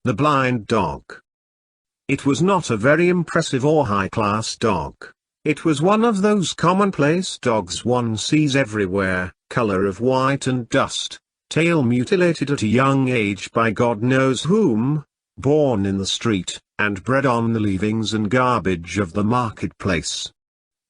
The Blind Dog. It was not a very impressive or high-class dog. It was one of those commonplace dogs one sees everywhere, color of white and dust, tail mutilated at a young age by God knows whom, born in the street, and bred on the leavings and garbage of the marketplace.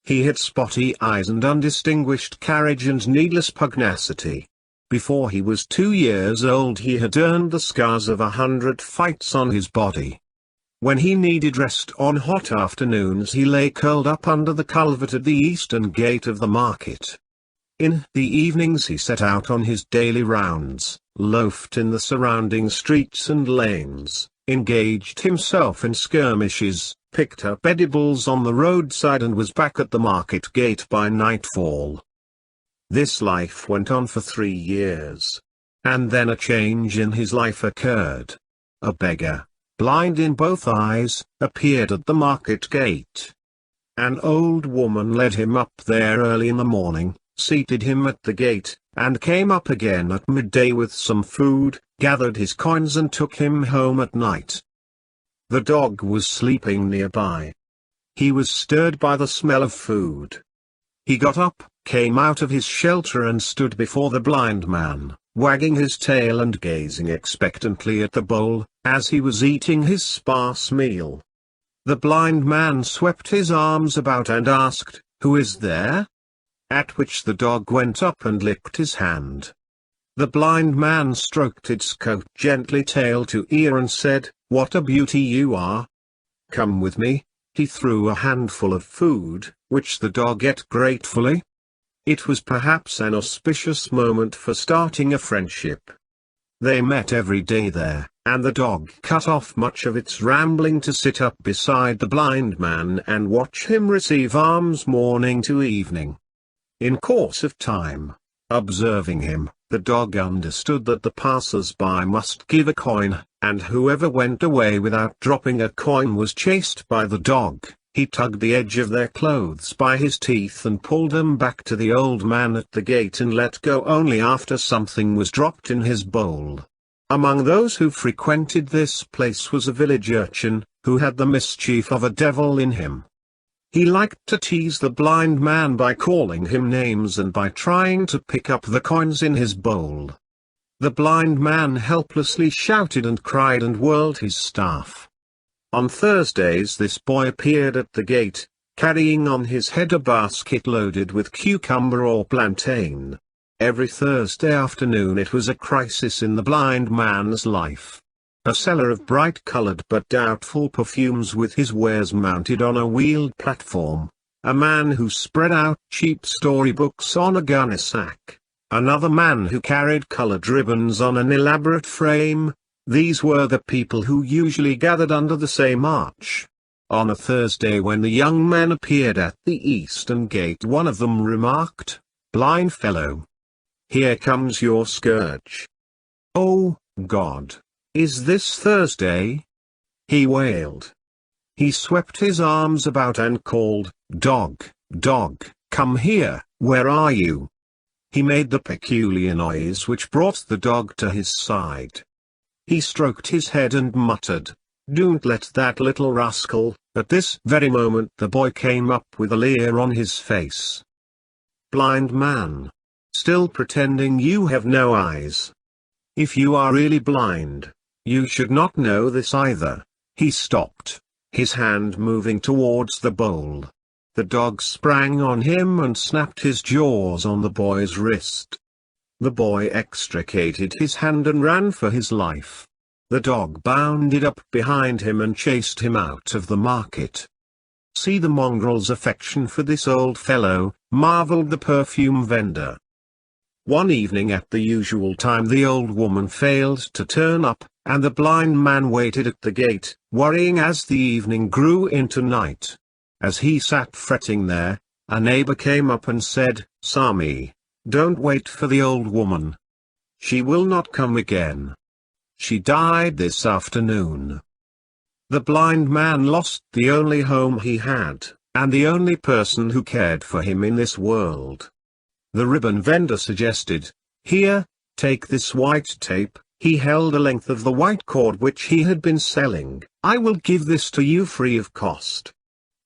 He had spotty eyes and undistinguished carriage and needless pugnacity. Before he was 2 years old he had earned the scars of 100 fights on his body. When he needed rest on hot afternoons he lay curled up under the culvert at the eastern gate of the market. In the evenings he set out on his daily rounds, loafed in the surrounding streets and lanes, engaged himself in skirmishes, picked up edibles on the roadside and was back at the market gate by nightfall. This life went on for 3 years. And then a change in his life occurred. A beggar, blind in both eyes, appeared at the market gate. An old woman led him up there early in the morning, seated him at the gate, and came up again at midday with some food, gathered his coins and took him home at night. The dog was sleeping nearby. He was stirred by the smell of food. He got up, came out of his shelter and stood before the blind man, wagging his tail and gazing expectantly at the bowl, as he was eating his sparse meal. The blind man swept his arms about and asked, "Who is there?" At which the dog went up and licked his hand. The blind man stroked its coat gently tail to ear and said, "What a beauty you are! Come with me." He threw a handful of food, which the dog ate gratefully. It was perhaps an auspicious moment for starting a friendship. They met every day there, and the dog cut off much of its rambling to sit up beside the blind man and watch him receive alms morning to evening. In course of time, observing him, the dog understood that the passers-by must give a coin, and whoever went away without dropping a coin was chased by the dog. He tugged the edge of their clothes by his teeth and pulled them back to the old man at the gate and let go only after something was dropped in his bowl. Among those who frequented this place was a village urchin, who had the mischief of a devil in him. He liked to tease the blind man by calling him names and by trying to pick up the coins in his bowl. The blind man helplessly shouted and cried and whirled his staff. On Thursdays this boy appeared at the gate, carrying on his head a basket loaded with cucumber or plantain. Every Thursday afternoon it was a crisis in the blind man's life. A seller of bright-colored but doubtful perfumes with his wares mounted on a wheeled platform, a man who spread out cheap storybooks on a gunny sack, another man who carried colored ribbons on an elaborate frame. These were the people who usually gathered under the same arch. On a Thursday when the young men appeared at the eastern gate, one of them remarked, "Blind fellow, here comes your scourge." "Oh, God! Is this Thursday?" he wailed. He swept his arms about and called, "Dog, dog, come here, where are you?" He made the peculiar noise which brought the dog to his side. He stroked his head and muttered, "Don't let that little rascal." At this very moment the boy came up with a leer on his face. "Blind man. Still pretending you have no eyes. If you are really blind, you should not know this either." He stopped, his hand moving towards the bowl. The dog sprang on him and snapped his jaws on the boy's wrist. The boy extricated his hand and ran for his life. The dog bounded up behind him and chased him out of the market. "See the mongrel's affection for this old fellow," marveled the perfume vendor. One evening at the usual time the old woman failed to turn up, and the blind man waited at the gate, worrying as the evening grew into night. As he sat fretting there, a neighbor came up and said, "Sami, don't wait for the old woman. She will not come again. She died this afternoon." The blind man lost the only home he had, and the only person who cared for him in this world. The ribbon vendor suggested, "Here, take this white tape, He held a length of the white cord which he had been selling. "I will give this to you free of cost.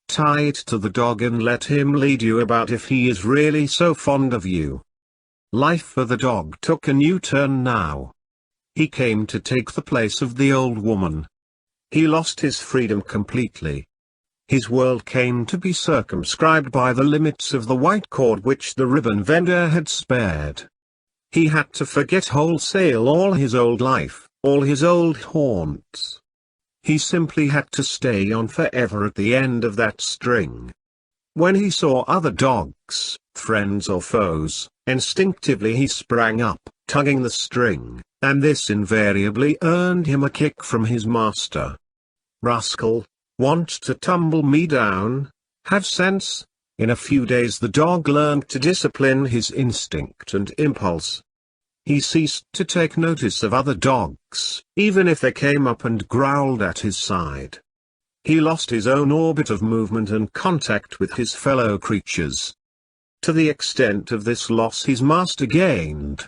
Tie it to the dog and let him lead you about if he is really so fond of you." Life for the dog took a new turn now. He came to take the place of the old woman. He lost his freedom completely. His world came to be circumscribed by the limits of the white cord which the ribbon vendor had spared. He had to forget wholesale all his old life, all his old haunts. He simply had to stay on forever at the end of that string. When he saw other dogs, friends or foes, instinctively he sprang up, tugging the string, and this invariably earned him a kick from his master. "Rascal, want to tumble me down? Have sense." In a few days the dog learned to discipline his instinct and impulse. He ceased to take notice of other dogs, even if they came up and growled at his side. He lost his own orbit of movement and contact with his fellow creatures. To the extent of this loss his master gained.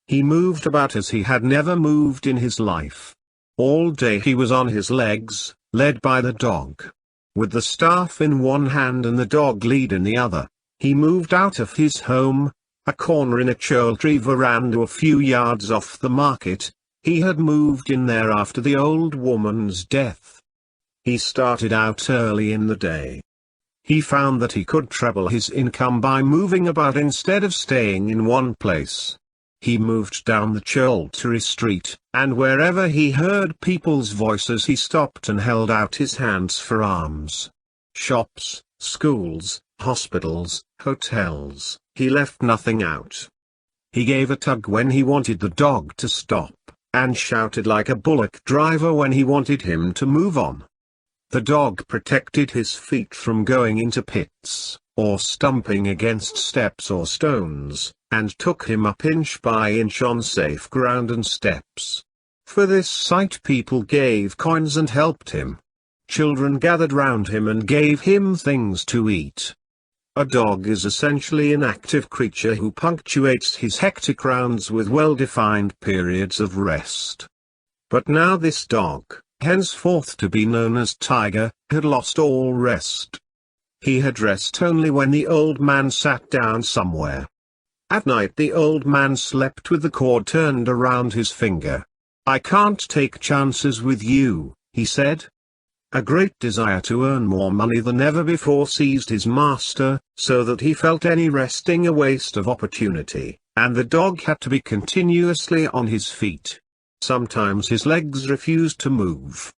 He moved about as he had never moved in his life. All day he was on his legs, led by the dog. With the staff in one hand and the dog lead in the other, he moved out of his home, a corner in a choultry veranda a few yards off the market. He had moved in there after the old woman's death. He started out early in the day. He found that he could treble his income by moving about instead of staying in one place. He moved down the choultry street, and wherever he heard people's voices he stopped and held out his hands for alms. Shops, schools, hospitals, hotels, he left nothing out. He gave a tug when he wanted the dog to stop, and shouted like a bullock driver when he wanted him to move on. The dog protected his feet from going into pits, or stumping against steps or stones, and took him up inch by inch on safe ground and steps. For this sight people gave coins and helped him. Children gathered round him and gave him things to eat. A dog is essentially an active creature who punctuates his hectic rounds with well-defined periods of rest. But now this dog, henceforth to be known as Tiger, had lost all rest. He had rest only when the old man sat down somewhere. At night the old man slept with the cord turned around his finger. "I can't take chances with you," he said. A great desire to earn more money than ever before seized his master, so that he felt any resting a waste of opportunity, and the dog had to be continuously on his feet. Sometimes his legs refused to move.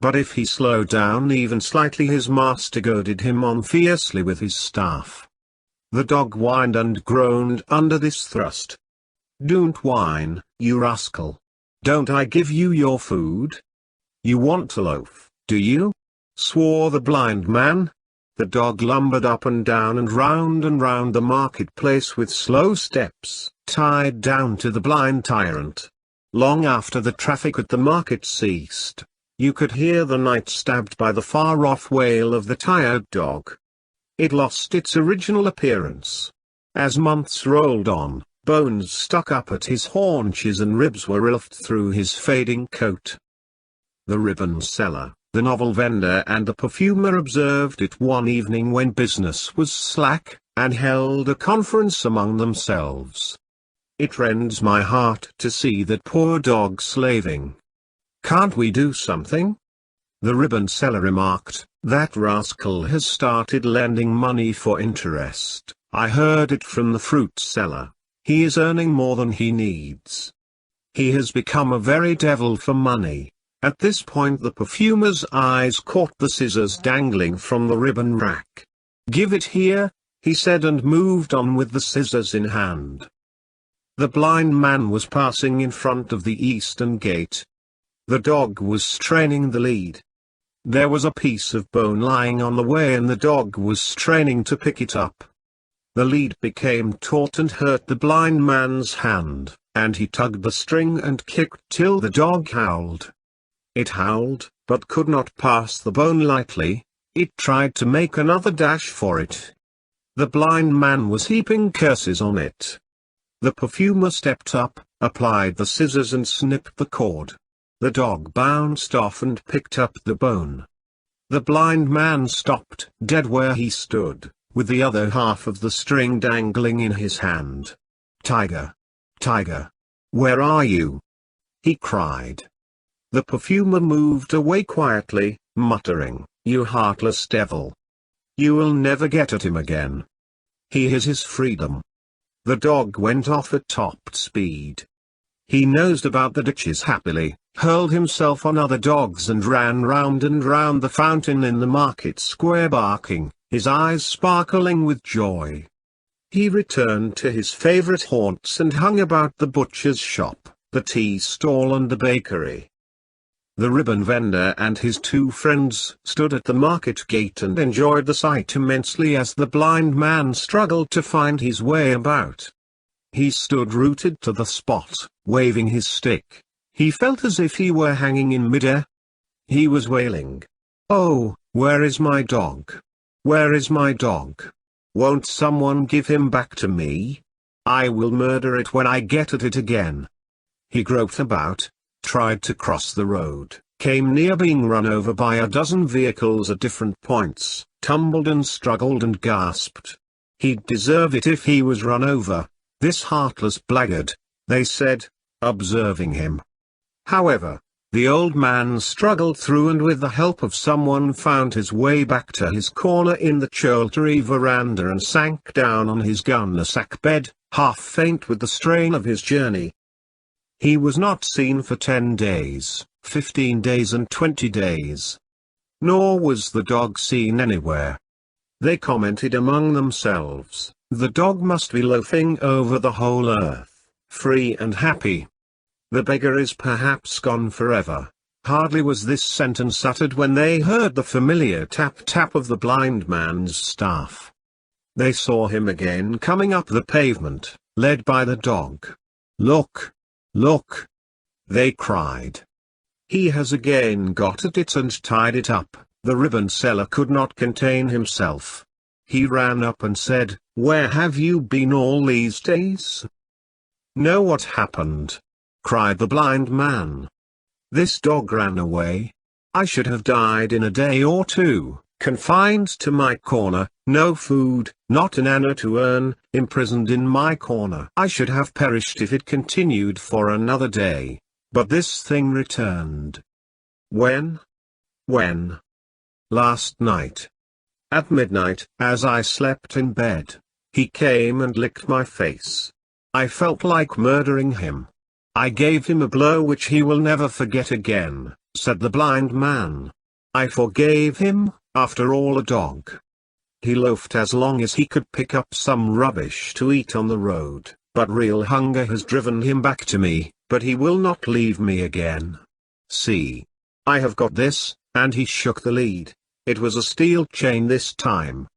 But if he slowed down even slightly his master goaded him on fiercely with his staff. The dog whined and groaned under this thrust. "Don't whine, you rascal. Don't I give you your food? You want a loaf, do you?" swore the blind man. The dog lumbered up and down and round the marketplace with slow steps, tied down to the blind tyrant. Long after the traffic at the market ceased, you could hear the night stabbed by the far-off wail of the tired dog. It lost its original appearance. As months rolled on, bones stuck up at his haunches and ribs were ripped through his fading coat. The ribbon seller, the novel vendor and the perfumer observed it one evening when business was slack, and held a conference among themselves. "It rends my heart to see that poor dog slaving. Can't we do something?" The ribbon seller remarked, "That rascal has started lending money for interest. I heard it from the fruit seller. He is earning more than he needs. He has become a very devil for money." At this point the perfumer's eyes caught the scissors dangling from the ribbon rack. "Give it here," he said, and moved on with the scissors in hand. The blind man was passing in front of the eastern gate. The dog was straining the lead. There was a piece of bone lying on the way and the dog was straining to pick it up. The lead became taut and hurt the blind man's hand, and he tugged the string and kicked till the dog howled. It howled, but could not pass the bone lightly. It tried to make another dash for it. The blind man was heaping curses on it. The perfumer stepped up, applied the scissors and snipped the cord. The dog bounced off and picked up the bone. The blind man stopped dead where he stood, with the other half of the string dangling in his hand. "Tiger! Tiger! Where are you?" he cried. The perfumer moved away quietly, muttering, "You heartless devil! You will never get at him again. He is his freedom." The dog went off at top speed. He nosed about the ditches happily, hurled himself on other dogs and ran round and round the fountain in the market square barking, his eyes sparkling with joy. He returned to his favorite haunts and hung about the butcher's shop, the tea stall and the bakery. The ribbon vendor and his two friends stood at the market gate and enjoyed the sight immensely as the blind man struggled to find his way about. He stood rooted to the spot, waving his stick. He felt as if he were hanging in midair. He was wailing, "Oh, where is my dog? Where is my dog? Won't someone give him back to me? I will murder it when I get at it again." He groped about, tried to cross the road, came near being run over by a dozen vehicles at different points, tumbled and struggled and gasped. He'd deserve it if he was run over, this heartless blackguard, they said, observing him. However, the old man struggled through and with the help of someone found his way back to his corner in the choultry veranda and sank down on his gunner-sack bed, half faint with the strain of his journey. He was not seen for 10 days, 15 days and 20 days. Nor was the dog seen anywhere. They commented among themselves, "The dog must be loafing over the whole earth, free and happy. The beggar is perhaps gone forever." Hardly was this sentence uttered when they heard the familiar tap-tap of the blind man's staff. They saw him again coming up the pavement, led by the dog. "Look! Look!" they cried. "He has again got at it and tied it up." The ribbon seller could not contain himself. He ran up and said, "Where have you been all these days?" "Know what happened?" cried the blind man. "This dog ran away. I should have died in a day or two, confined to my corner, no food, not an anna to earn, imprisoned in my corner. I should have perished if it continued for another day. But this thing returned." "When?" "When? Last night. At midnight, as I slept in bed. He came and licked my face. I felt like murdering him. I gave him a blow which he will never forget again," said the blind man. "I forgave him, after all a dog. He loafed as long as he could pick up some rubbish to eat on the road, but real hunger has driven him back to me, but he will not leave me again. See. I have got this," and he shook the lead. It was a steel chain this time.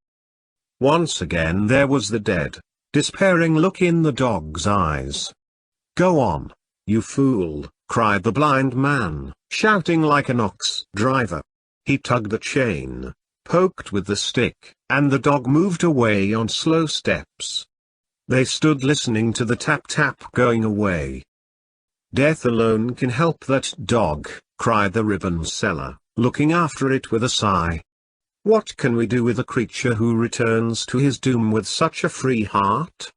Once again there was the dead, despairing look in the dog's eyes. "Go on, you fool," cried the blind man, shouting like an ox driver. He tugged the chain, poked with the stick, and the dog moved away on slow steps. They stood listening to the tap-tap going away. "Death alone can help that dog," cried the ribbon seller, looking after it with a sigh. "What can we do with a creature who returns to his doom with such a free heart?"